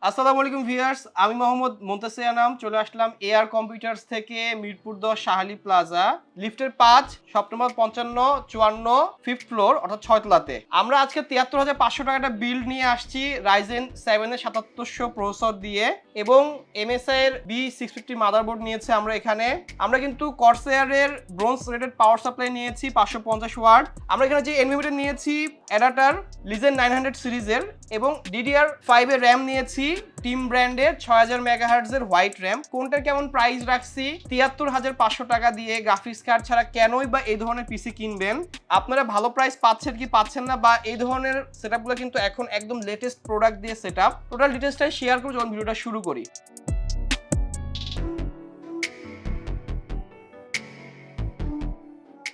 আসসালামু আলাইকুম ভিউয়ার্স, আমি মোহাম্মদ মুনতাসির আনাম চলে আসলাম এআর কম্পিউটার্স থেকে মিরপুর 10 শাহালি প্লাজা লিফটের 5 শপ নম্বর 55 54 ফিফথ ফ্লোর অর্থাৎ 6 তলাতে। আমরা আজকে ৭৩,৫০০ টাকা একটা বিল্ড নিয়ে আসছি রাইজেন 7 এর 7700 প্রসেসর দিয়ে এবং এমএসআই এর B650 মাদারবোর্ড নিয়েছে আমরা কিন্তু কর্সায়ারের ব্রোঞ্জ রেটেড পাওয়ার সাপ্লাই নিয়েছি 550 ওয়াট। আমরা এখানে যে এনভিএমই নিয়েছি অ্যাডাপ্টার লিজেন 900 সিরিজের এবং DDR5 এর র্যাম নিয়েছি টিম ব্র্যান্ডের 6000 মেগাহার্টজ এর হোয়াইট র্যাম। কোনটার কেমন প্রাইস রাখছি ৭৩,৫০০ টাকা দিয়ে গ্রাফিক্স কার্ড ছাড়া কেনই বা এই ধরনের পিসি কিনবেন? আপনারা ভালো প্রাইস পাচ্ছেন কি পাচ্ছেন না, বা এই ধরনের সেটআপগুলো কিন্তু এখন একদম লেটেস্ট প্রোডাক্ট দিয়ে সেটআপ। টোটাল ডিটেইলসটা শেয়ার করে যখন ভিডিওটা শুরু করি।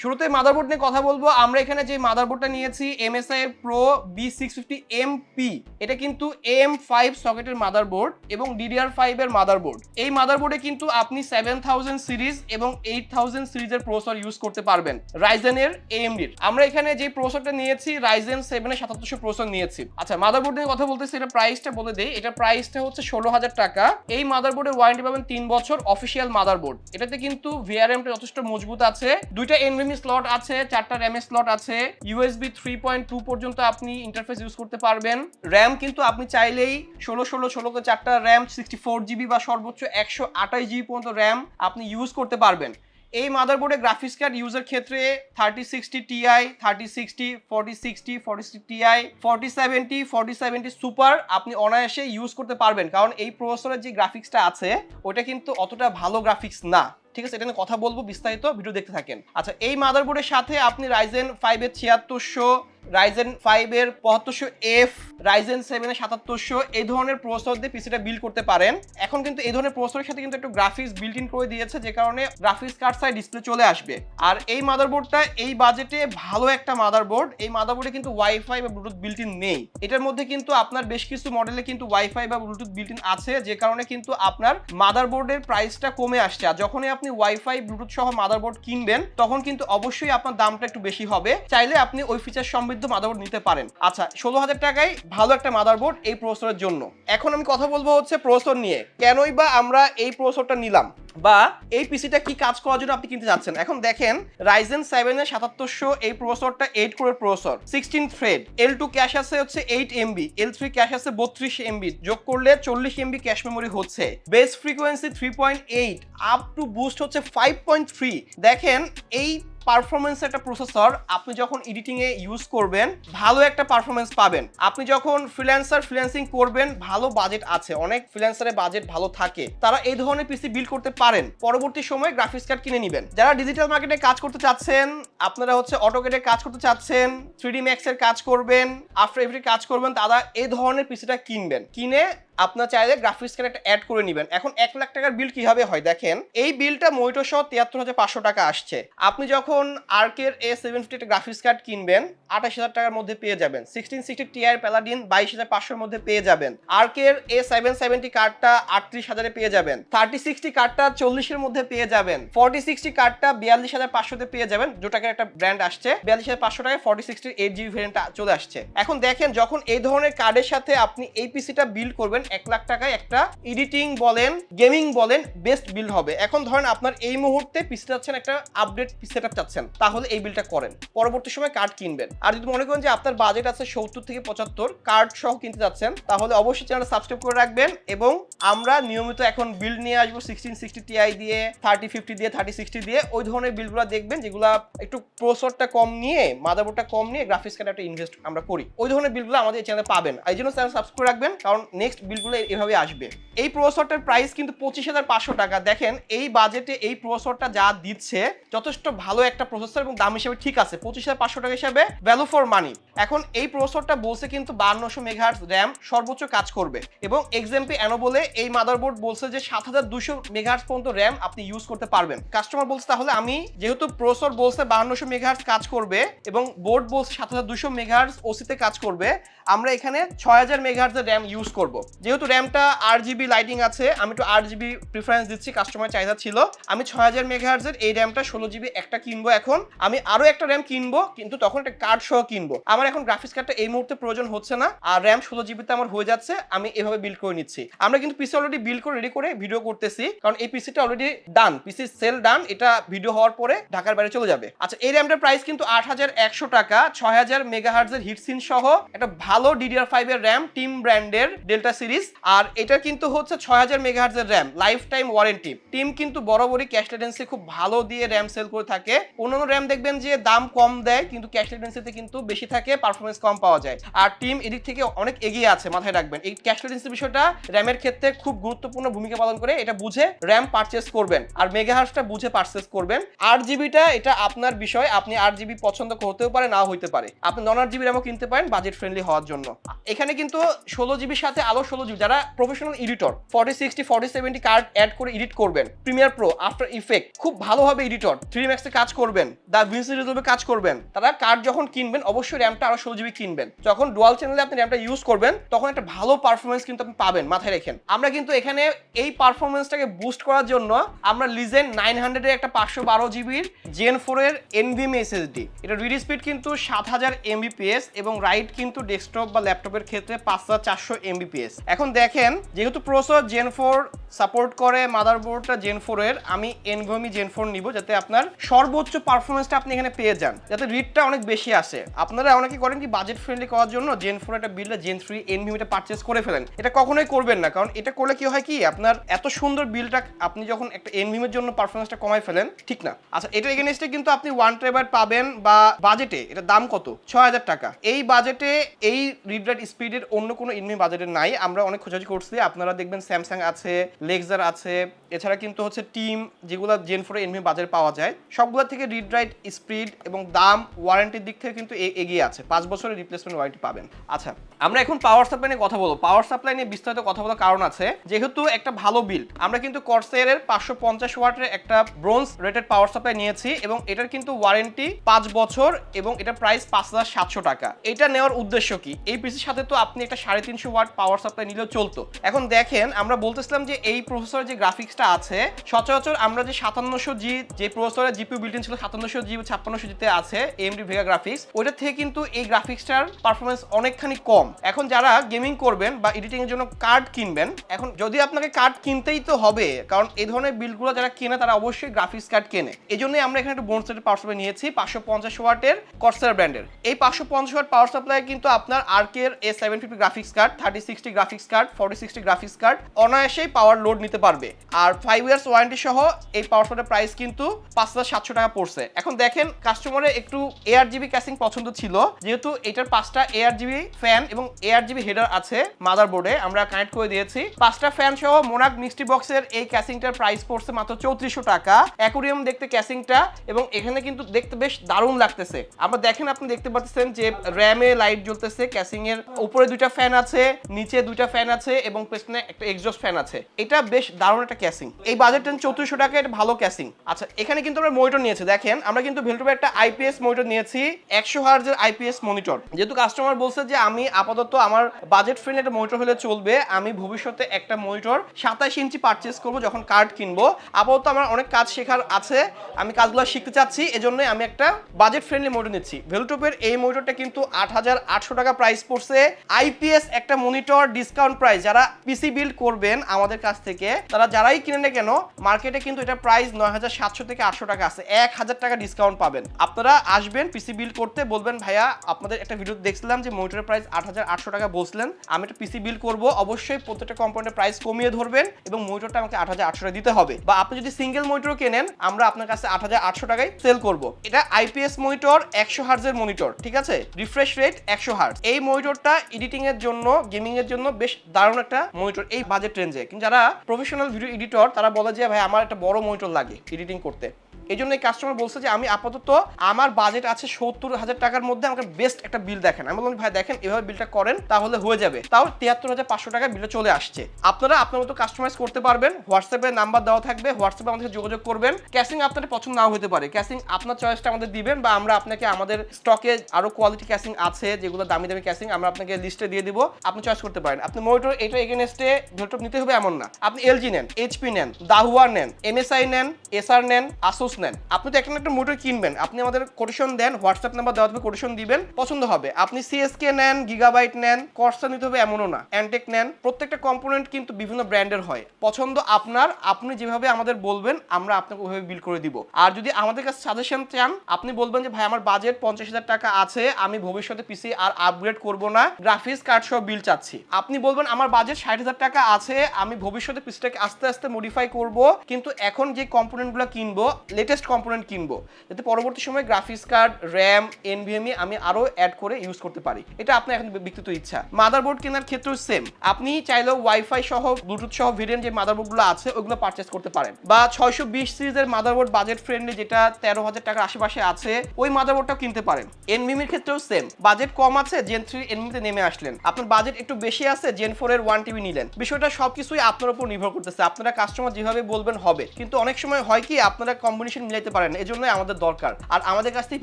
শুরুতে মাদারবোর্ড নিয়ে কথা বলবো। আমরা এখানে যে মাদারবোর্ডটা নিয়েছি MSI Pro B650MP, এটা কিন্তু AM5 সকেটের মাদারবোর্ড এবং DDR5 এর মাদারবোর্ড। এই মাদারবোর্ডে কিন্তু আপনি 7000 সিরিজ এবং 8000 সিরিজের প্রসেসর ইউজ করতে পারবেন রাইজেনের AMD এর। আমরা এখানে যে প্রসেসরটা নিয়েছি রাইজেন 7 এর 7700 প্রসেসর নিয়েছি। আচ্ছা, মাদারবোর্ড নিয়ে কথা বলতেছি, এটা প্রাইসটা বলে দেই। এটা প্রাইসটা হচ্ছে 16000 টাকা। এই মাদারবোর্ডের ওয়ারেন্টি পাবেন 3 বছর, অফিশিয়াল মাদারবোর্ড। এটাতে কিন্তু VRMটা যথেষ্ট মজবুত আছে, দুইটা NVMe স্লট আছে, 4টা RAM স্লট আছে, USB 3.2 পর্যন্ত আপনি ইন্টারফেস ইউজ করতে পারবেন। RAM কিন্তু আপনি চাইলেই 16 করে 4টা RAM 64GB বা সর্বোচ্চ 128GB পর্যন্ত RAM আপনি ইউজ করতে পারবেন। এই মাদারবোর্ডে গ্রাফিক্স কার্ড ইউজের ক্ষেত্রে 3060 Ti, 3060, 4060, 4060 Ti, 4070, 4070 সুপার আপনি অনায়াসে ইউজ করতে পারবেন, কারণ এই প্রসেসরের যে গ্রাফিক্সটা আছে ওটা কিন্তু অতটা ভালো গ্রাফিক্স না। ঠিক আছে, এটা নিয়ে কথা বলবো বিস্তারিত, ভিডিও দেখতে থাকেন। আচ্ছা, এই মাদারবোর্ডের সাথে আপনি রাইজেন 5 এর 7600, রাইজেন 5 এর 7500F, রাইজেন 7 এর 7700 এই ধরনের প্রসেসর দিয়ে পিসিটা বিল্ড করতে পারেন। এখন কিন্তু এই ধরনের প্রসেসরের সাথে কিন্তু একটু গ্রাফিক্স বিল্ট ইন করে দিয়েছে, যে কারণে গ্রাফিক্স কার্ড সাইড ডিসপ্লে চলে আসবে। আর এই মাদারবোর্ডটা এই বাজেটে ভালো একটা মাদারবোর্ড। এই মাদারবোর্ডে কিন্তু ওয়াইফাই বা ব্লুটুথ বিল্ট ইন নেই। এটার মধ্যে কিন্তু আপনার বেশ কিছু মডেলে কিন্তু ওয়াইফাই বা ব্লুটুথ বিল্ট ইন আছে, যে কারণে কিন্তু আপনার মাদারবোর্ডের প্রাইসটা কমে আসছে। আর যখনই আপনি ওয়াইফাই ব্লুটুথ সহ মাদারবোর্ড কিনবেন তখন কিন্তু অবশ্যই আপনার দামটা একটু বেশি হবে। চাইলে আপনি ওই ফিচার সমৃদ্ধ মাদারবোর্ড নিতে পারেন। আচ্ছা, 16000 টাকায় ভালো একটা মাদারবোর্ড এই প্রসেসরের জন্য। এখন আমি কথা বলবো হচ্ছে প্রসেসর নিয়ে, কেনই বা আমরা এই প্রসেসরটা নিলাম বা এই পিসিটা কি কাজ করার জন্য আপনি কিনতে যাচ্ছেন। এখন দেখেন, রাইজেন 7 এর 7700 এই প্রসেসরটা 8 কোরের প্রসেসর, 16 থ্রেড, L2 ক্যাশ আছে হচ্ছে 8 MB, L3 ক্যাশ আছে 32 MB, যোগ করলে 40 MB ক্যাশ মেমোরি হচ্ছে, base frequency 3.8, up to boost হচ্ছে 5.3। দেখেন, এই পারফরমেন্স একটা প্রসেসর আপনি যখন এডিটিং এ ইউজ করবেন ভালো একটা পারফরমেন্স পাবেন। আপনি যখন ফ্রিল্যান্সিং করবেন, ভালো বাজেট আছে, অনেক ফ্রিল্যান্সারের বাজেট ভালো থাকে, তারা এই ধরনের পিসি বিল্ড করতে পারেন। পরবর্তী সময়ে গ্রাফিক্স কার্ড কিনে নেবেন। যারা ডিজিটাল মার্কেটে কাজ করতে চাচ্ছেন, আপনারা হচ্ছে অটোকেডে কাজ করতে চাচ্ছেন, 3D Max এর কাজ করবেন, আফটার এফেক্টে কাজ করবেন, তারা এই ধরনের পিসিটা কিনবেন। কিনে আপনার চাইলে গ্রাফিক্স কার্ড একটা অ্যাড করে নেবেন। এখন 1 লাখ টাকার বিল কিভাবে হয় দেখেন, এই বিলটা মনিটর সহ ৭৩,৫০০ টাকা আসছে। আপনি যখন আর্কের A750 একটা গ্রাফিক্স কার্ড কিনবেন ২৮,০০০ টাকার মধ্যে পেয়ে যাবেন। 1660 Ti প্যালাডিন ২২,৫০০ মধ্যে পেয়ে যাবেন। আর্কের A770 কার্ডটা ৩৮,০০০ পেয়ে যাবেন। 3060 কার্ডটা 40 মধ্যে পেয়ে যাবেন। 4060 কার্ডটা ৪২,৫০০ পেয়ে যাবেন। জোটাকের একটা ব্র্যান্ড আসছে, ৪২,৫০০ টাকায় 4060 8GB ভেরিয়েন্টটা চলে আসছে। এখন দেখেন, যখন এই ধরনের কার্ডের সাথে আপনি এই পিসিটা বিল্ড করবেন 1 লাখ টাকায় একটা এডিটিং বলেন, গেমিং বলেন, বেস্ট বিল্ড হবে। এখন ধরেন আপনার এই মুহূর্তে পিসি চাচ্ছেন, একটা আপডেট সেটআপ চাচ্ছেন, তাহলে এই বিলটা করেন, পরবর্তী সময় কার্ড কিনবেন। আর যদি মনে করেন যে আপনার বাজেট আছে 70 থেকে 75 কার্ড সহ কিনতে যাচ্ছেন, তাহলে অবশ্যই চ্যানেলটা সাবস্ক্রাইব করে রাখবেন। এবং আমরা নিয়মিত এখন বিল্ড নিয়ে আসবো 1660 Ti দিয়ে, 3050 দিয়ে, 3060 দিয়ে, ওই ধরনের বিল্ডগুলো দেখবেন যেগুলো একটু প্রসেসরটা কম নিয়ে, মাদারবোর্ডটা কম নিয়ে গ্রাফিক্স কার্ডে একটা ইনভেস্ট আমরা করি। ওই ধরনের বিলগুলো আমাদের চ্যানেলে পাবেন। এই জন্য চ্যানেল সাবস্ক্রাইব করে রাখবেন, কারণ নেক্সট বিলগুলো এভাবে আসবে। এই প্রসেসরটার প্রাইস কিন্তু 25,৫০০ টাকা। দেখেন, এই বাজেটে এই প্রসেসরটা যা দিচ্ছে যথেষ্ট ভালো একটা প্রসেসর এবং দাম হিসেবে ঠিক আছে। 25,৫০০ টাকা হিসাবে ভ্যালু ফর মানি। এখন এই প্রসেসরটা বলছে কিন্তু 5200 মেগাহার্টজ র্যাম সর্বোচ্চ কাজ করবে, এবং এক্সএমপি অ্যানো বলে এই মাদারবোর্ড বলছে যে 7200 মেগাহার্টজ পর্যন্ত র্যাম আপনি ইউজ করতে পারবেন। কাস্টমার বলছে, তাহলে আমি যেহেতু প্রসেসর বলছে 5200 মেগাহার্টজ কাজ করবে এবং বোর্ড বলছে 7200 মেগাহার্টজ ওসিতে কাজ করবে, আমরা এখানে 6000 মেগাহার্টজের র্যাম ইউজ করব। যেহেতু র্যামটা 8GB লাইটিং আছে, আমি একটু 8GB প্রিফারেন্স দিচ্ছি, কাস্টমার চাহিদা ছিল। আমি 6000 মেগাহার্জের এই র্যামটা 16GB একটা কিনবো। এখন আমি আরো একটা র্যাম কিনবো, কিন্তু তখন একটা কার্ড সহ কিনবো। আমার এখন গ্রাফিক্স কার্ডটা এই মুহূর্তে প্রয়োজন হচ্ছে না, আর র্যাম 16GB তে আমার হয়ে যাচ্ছে, আমি এভাবে বিল্ড করে নিচ্ছি। আমরা কিন্তু পিসি অলরেডি বিল্ড করে রেডি করে ভিডিও করতেছি, কারণ এই পিসিটা অলরেডি ডান, পিসি সেল ডান, এটা ভিডিও হওয়ার পরে ঢাকার বাইরে চলে যাবে। আচ্ছা, এই র্যামটার প্রাইস কিন্তু 8100 টাকা, 6000 মেগাহার্জের হিটসিন সহ একটা ভালো DDR5 এর র্যাম, টিম ব্র্যান্ডের ডেল্টা সিরিজ। আর এটা কিন্তু হচ্ছে 6000 মেগাহার্জের RAM, life time warranty. Team কিন্তু বরাবরই ক্যাশ লেটেন্সি খুব ভালো দিয়ে র্যাম সেল করে থাকে। অন্যান্য র্যাম দেখবেন যে দাম কম দেয়, কিন্তু ক্যাশ লেটেন্সিতে কিন্তু বেশি থাকে, পারফরমেন্স কম পাওয়া যায়। আর টিম এদিক থেকে অনেক এগিয়ে আছে, মাথায় রাখবেন। এই ক্যাশ লেটেন্সি বিষয়টা র্যামের ক্ষেত্রে খুব গুরুত্বপূর্ণ ভূমিকা পালন করে, এটা বুঝে র্যাম পারচেস করবেন, আর মেগাহার্জটা বুঝে পারচেস করবেন। 8GBটা এটা আপনার বিষয়, আপনি 8GB পছন্দ করতেও পারে, নাও হইতে পারে। আপনি 8GB র্যামও কিনতে পারেন বাজেট ফ্রেন্ডলি হওয়ার জন্য। এখানে কিন্তু 16GBর সাথে আরো 16GB, যারা প্রফেশনাল এডিটর 4060 4070 কার্ড অ্যাড করে এডিট করবেন, প্রিমিয়ার প্রো, আফটার ইফেক্ট খুব ভালোভাবে এডিটর 3 Max এ কাজ করবেন, দা ভিনসি রিজলভে কাজ করবেন, তারা কার্ড যখন কিনবেন অবশ্যই র্যামটা আরো 16GB কিনবেন। যখন ডুয়াল চ্যানেলে আপনি র্যামটা ইউজ করবেন তখন একটা ভালো পারফরমেন্স কিন্তু আপনি পাবেন, মাথায় রাখেন। আমরা কিন্তু এখানে এই পারফরমেন্সটাকে বুস্ট করার জন্য আমরা লিজেন্ড 900 এর একটা 512GB Gen 4 এর NVMe SSD, এটা রিড স্পিড কিন্তু 7000 Mbps এবং রাইট কিন্তু ডেস্কটপ বা ল্যাপটপের ক্ষেত্রে 5400 Mbps। এখন দেখেন, যেহেতু প্রসেসর Gen 4 সাপোর্ট করে, মাদারবোর্ডটা Gen 4 এর, আমি NVMe Gen 4 নিব, যাতে আপনার সর্বোচ্চ পারফরমেন্সটা আপনি এখানে পেয়ে যান, যাতে রিডটা অনেক বেশি আসে। আপনারা অনেকে করেন কি বাজেট ফ্রেন্ডলি করার জন্য Gen 4 একটা বিল্ড Gen 3 NVMe টা পারচেজ করে ফেলেন। এটা কখনোই করবেন না, কারণ এটা করলে কি হয় কি, আপনার এত সুন্দর বিল্ডটা আপনি যখন একটা NVMe এর জন্য পারফরমেন্সটা কমাই ফেলেন, ঠিক না। আচ্ছা, এটা এগেইনস্টে কিন্তু আপনি 1TB পাবেন, বা বাজেটে এটা দাম কত, 6000 টাকা। এই বাজেটে এই রিড রাইট স্পিডের অন্য কোনো NVMe বাজেটে নাই। আমরা অনেক খোঁজাখুঁজি করছি, আপনারা দেখবেন স্যামসাং আছে, লেক্সার আছে, এছাড়া কিন্তু হচ্ছে টিম, যেগুলো Gen 4 NVMe বাজারে পাওয়া যায়, সবগুলো থেকে রিড রাইট স্পিড এবং দাম, ওয়ারেন্টির দিক থেকে কিন্তু এগিয়ে আছে, 5 বছরের রিপ্লেসমেন্ট ওয়ারেন্টি পাবেন। আচ্ছা, আমরা এখন পাওয়ার সাপ্লাই নিয়ে কথা বলবো। পাওয়ার সাপ্লাই নিয়ে বিস্তারিত কথা বলার কারণ আছে, যেহেতু একটা ভালো বিল্ড, আমরা কিন্তু কর্সাইরের 550 ওয়াটের একটা ব্রোঞ্জ রেটেড পাওয়ার সাপ্লাই নিয়েছি, এবং এটার কিন্তু ওয়ারেন্টি 5 বছর, এবং এটা প্রাইস 5700 টাকা। এটা নেওয়ার উদ্দেশ্য কি, এই পিসির সাথে তো আপনি একটা 350 ওয়াট পাওয়ার সাপ্লাই নিলেও চলতো। এখন দেখেন, আমরা বলতেছিলাম যে এই প্রসেসরের যে গ্রাফিক্সটা আছে, সচরাচর আমরা যে 5700G যে প্রসেসরের জিপিইউ বিল্ট ইন ছিল, 5700G 5600G তে আছে AMD Vega গ্রাফিক্স, ওইটা থেকে কিন্তু এই গ্রাফিক্সটার পারফরমেন্স অনেকখানি কম। এখন যারা গেমিং করবেন বা এডিটিং এর জন্য কার্ড কিনবেন, এখন যদি আপনাকে কার্ড কিনতেই তো হবে, কারণ এই ধরনের বিল্ডগুলো যারা কেনে তারা অবশ্যই গ্রাফিক্স কার্ড কেনে। এই জন্যই আমরা এখানে একটা বোন সেটের পাওয়ার সাপ্লাই নিয়েছি 550 ওয়াটের কর্সার ব্র্যান্ডের। এই 550 ওয়াট পাওয়ার সাপ্লাই কিন্তু আপনার আর্কের A750 graphics card, 3060 graphics card, 4060 graphics card অনায়াসেই পাওয়ার লোড নিতে পারবে। আর 5 ইয়ার্স ওয়ারেন্টি সহ এই পাওয়ার সাপ্লাইয়ের প্রাইস কিন্তু 5700 টাকা পড়ছে। এখন দেখেন, কাস্টমারের একটু ARGB ক্যাসিং পছন্দ ছিল, যেহেতু এটার 5টা ARGB ফ্যান এবং ARGB হেডার আছে মাদারবোর্ডে, আমরা কানেক্ট করে দিয়েছি। 5টা ফ্যান সহ মোনাক মিস্ট্রি বক্সের এই ক্যাসিংটার প্রাইস পড়ছে মাত্র 3400 টাকা। অ্যাকুরিয়াম দেখতে ক্যাসিংটা, এবং এখানে কিন্তু দেখতে বেশ দারুণ লাগতেছে। আমরা দেখেন, আপনি দেখতে পাচ্ছেন যে র্যামে লাইট জ্বলতেছে, ক্যাসিং এর উপরে 2টা ফ্যান আছে, নিচে 2টা ফ্যান আছে, এবং পেছনে একটা এক্সজস্ট ফ্যান আছে। এটা বেশ দারুণ একটা ক্যাসিং। এই বাজেট 3400 টাকা, এটা ভালো ক্যাসিং। আচ্ছা, এখানে কিন্তু আমরা মনিটর নিয়েছি, দেখেন আমরা কিন্তু ভেলটুপে একটা IPS মনিটর নিয়েছি, 100 হার্জের IPS মনিটর। যেহেতু কাস্টমার বলছে যে আমি আপাতত আমার বাজেট ফ্রেন্ডলি একটা মনিটর হলে চলবে, আমি ভবিষ্যতে একটা মনিটর 27 ইঞ্চি পারচেস করবো যখন কার্ড কিনবো। আপাতত আমার অনেক কাজ শেখার আছে, আমি কাজগুলো শিখতে চাচ্ছি, এজন্যই আমি একটা বাজেট ফ্রেন্ডলি মনিটর নিচ্ছি। ভেলটুপের এই মনিটরটা কিন্তু 8800 টাকা প্রাইস পড়ছে, IPS একটা মনিটর, ডিসকাউন্ট প্রাইস। যারা পিসি বিল্ড করবেন আমাদের কাছ থেকে, তারা যারাই কিনেন না কেন, মার্কেটে কিন্তু এটা প্রাইস 9700 থেকে 800 টাকা আছে, 1000 টাকা ডিসকাউন্ট পাবেন। আপনারা আসবেন পিসি বিল্ড করতে, বলবেন ভাইয়া আপনাদের একটা ভিডিও দেখছিলাম যে মনিটরের প্রাইস 8800 টাকা বলছিলেন, আমি একটা পিসি বিল্ড করব, অবশ্যই প্রত্যেকটা কম্পোনেন্টের প্রাইস কমিয়ে ধরবেন এবং মনিটরটা আমাকে 8800 টাকা দিতে হবে। বা আপনি যদি সিঙ্গেল মনিটর কেনেন, আমরা আপনার কাছে 8800 টাকায় সেল করব। এটা IPS মনিটর, 100 হার্জের মনিটর, ঠিক আছে, রিফ্রেশ রেট 100 হার্জ। এই মনিটরটা এডিটিং এর জন্য, গেমিং এর জন্য বেশ দারুণ একটা মনিটর এই বাজেট রেঞ্জে। কিন্তু যারা প্রফেশনাল ভিডিও এডিটর, তারা বলে যে ভাই আমার একটা বড় মনিটর লাগে এডিটিং করতে, এই জন্য এই কাস্টমার বলছে যে আমি আপাতত আমার বাজেট আছে 70,000 টাকার মধ্যে, আমাকে বেস্ট একটা বিল দেখেন। আমি বললাম ভাই দেখেন এভাবে বিলটা করেন তাহলে হয়ে যাবে। তাও 73,500 টাকা বিলটা চলে আসছে। আপনারা আপনার মতো কাস্টমাইজ করতে পারবেন। হোয়াটসঅ্যাপে নাম্বার দেওয়া থাকবে, হোয়াটসঅ্যাপে আমাদের সাথে যোগাযোগ করবেন। ক্যাশিং আপনাদের পছন্দ নাও হতে পারে, ক্যাশিং আপনার চয়েসটা আমাদের দিবেন, বা আমরা আপনাকে আমাদের স্টকে আরো কোয়ালিটি ক্যাশিং আছে যেগুলো দামি দামি ক্যাশিং আমরা আপনাকে লিস্টে দিয়ে দিব, আপনি চয়েস করতে পারেন। আপনি মনিটর এটা এগেনস্টে ল্যাপটপ নিতে হবে এমন না, আপনি এলজি নেন, এইচপি নেন, দাহুয়া নেন, এমএসআই নেন, এসআর নেন, আসুস নেন, আপনি তো একটা মনিটর কিনবেন, আপনি আমাদের কোটেশন দেন, হোয়াটসঅ্যাপ নাম্বার দেওয়া হবে, কোটেশন দিবেন, পছন্দ হবে। আপনি সিএসকে নেন, গিগাবাইট নেন, কর্সা নিতে হবে এমনও না, অ্যান্টেক নেন, প্রত্যেকটা কম্পোনেন্ট কিন্তু বিভিন্ন ব্র্যান্ডের হয়। পছন্দ আপনার, আপনি যেভাবে আমাদের বলবেন আমরা আপনাকে ওইভাবে বিল করে দিব। আর যদি আমাদের কাছে সাজেশন চান, আপনি বলবেন যে ভাই আমার বাজেট 50,000 টাকা আছে, আমি ভবিষ্যতে পিসি আর আপগ্রেড করব না, গ্রাফিক্স কার্ড সহ বিল চাচ্ছি। আপনি বলবেন আমার বাজেট 60,000 টাকা আছে, আমি ভবিষ্যতে পিসিটাকে আস্তে আস্তে মডিফাই করব, কিন্তু এখন যে কম্পোনেন্টগুলো কিনবো লেটেস্ট কম্পোনেন্ট কিনবো, যাতে পরবর্তী সময় গ্রাফিক্স কার্ড, র্যাম, এনভিএমই আমি আরো অ্যাড করে ইউজ করতে পারি। এটা আপনার এখন ব্যক্তিগত ইচ্ছা। মাদারবোর্ড কেনার ক্ষেত্রেও সেম, আপনি চাইলেও ওয়াইফাই সহ ব্লুটুথ সহ ভেরিয়েন্ট যে মাদারবোর্ডগুলো আছে ওগুলো পারচেজ করতে পারেন, বা 620 সিরিজের মাদারবোর্ড বাজেট ফ্রেন্ডলি যেটা 13,000 টাকার আশেপাশে আছে ওই মাদারবোর্ডটাও কিনতে পারেন। এনভিএমির ক্ষেত্রেও সেম, বাজেট কম আছে জেন 3 এনভিএমিতে নেমে আসলেন, আপনার বাজেট একটু বেশি আছে জেন 4 এর 1 টিবি নিলেন। বিষয়টা সবকিছুই আপনার উপর নির্ভর করতেছে, আপনারা কাস্টমার যেভাবে বলবেন হবে, কিন্তু অনেক সময় হয় কি আপনারা কম্বিনেশন মিলাইতে পারেন, এজন্যই আমাদের দরকার। আর আমাদের কাছ থেকে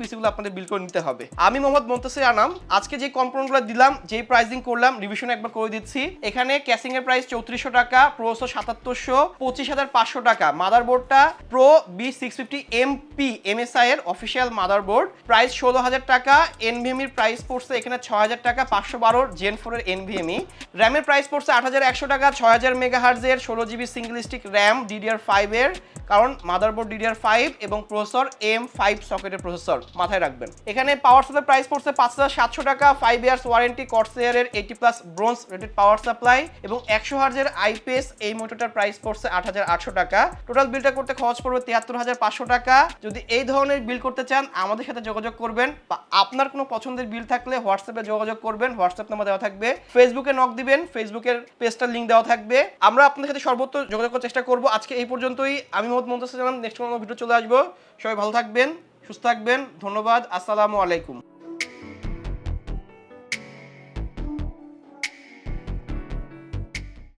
পিসিগুলো আপনাদের বিল করে নিতে হবে। আমি মোহাম্মদ মুনতাসির আনাম, আজকে যে কম্পোনেন্টগুলো দিলাম, যেই প্রাইসিং করলাম, রিভিশন একবার করে দিচ্ছি। এখানে ক্যাসিং এর প্রাইস 3400 টাকা, প্রসেসর 7700, 25,500 টাকা। মাদারবোর্ডটা প্রো B650 MP MSI এর অফিসিয়াল মাদারবোর্ড, প্রাইস 16,000 টাকা। এনভিএমির প্রাইস পড়ছে এখানে 6,000 টাকা, 512 জেন 4 এর এনভিএমই। র্যামের প্রাইস পড়ছে 8,100 টাকা, 6000 মেগাহার্জের 16GB single stick RAM DDR5 এর, কারণ মাদারবোর্ড DDR5 এবং প্রসেসর M5 সকেটের প্রসেসর, মাথায় রাখবেন। এখানে পাওয়ার সাপ্লাই প্রাইস পড়ছে 5,700 টাকা, 5 ইয়ার্স ওয়ারেন্টি, কর্সেয়ার এর 80+ ব্রোঞ্জ রেটেড পাওয়ার সাপ্লাই এবং 100 হার্জের আইপিএস এই মোটরটার প্রাইস পড়ছে 8,800 টাকা। টোটাল বিলটা করতে খরচ পড়বে 73,500 টাকা। যদি এই ধরনের বিল করতে চান আমাদের সাথে যোগাযোগ করবেন, বা আপনার কোনো পছন্দের বিল থাকলে হোয়াটসঅ্যাপে যোগাযোগ করবেন, হোয়াটসঅ্যাপ নাম্বার দেওয়া থাকবে, ফেসবুকে নক দিবেন, ফেসবুকের পেজটার লিংক দেওয়া থাকবে। আমরা আপনাদের সাথে সর্বোচ্চ যোগাযোগ করার চেষ্টা করব। আজকে এই পর্যন্তই। আমি মোহাম্মদ মুনতাসির জানাম, নেক্সট কোনো ভিডিও চলে আসবো। সবাই ভালো থাকবেন, সুস্থ থাকবেন, ধন্যবাদ, আসসালামু আলাইকুম।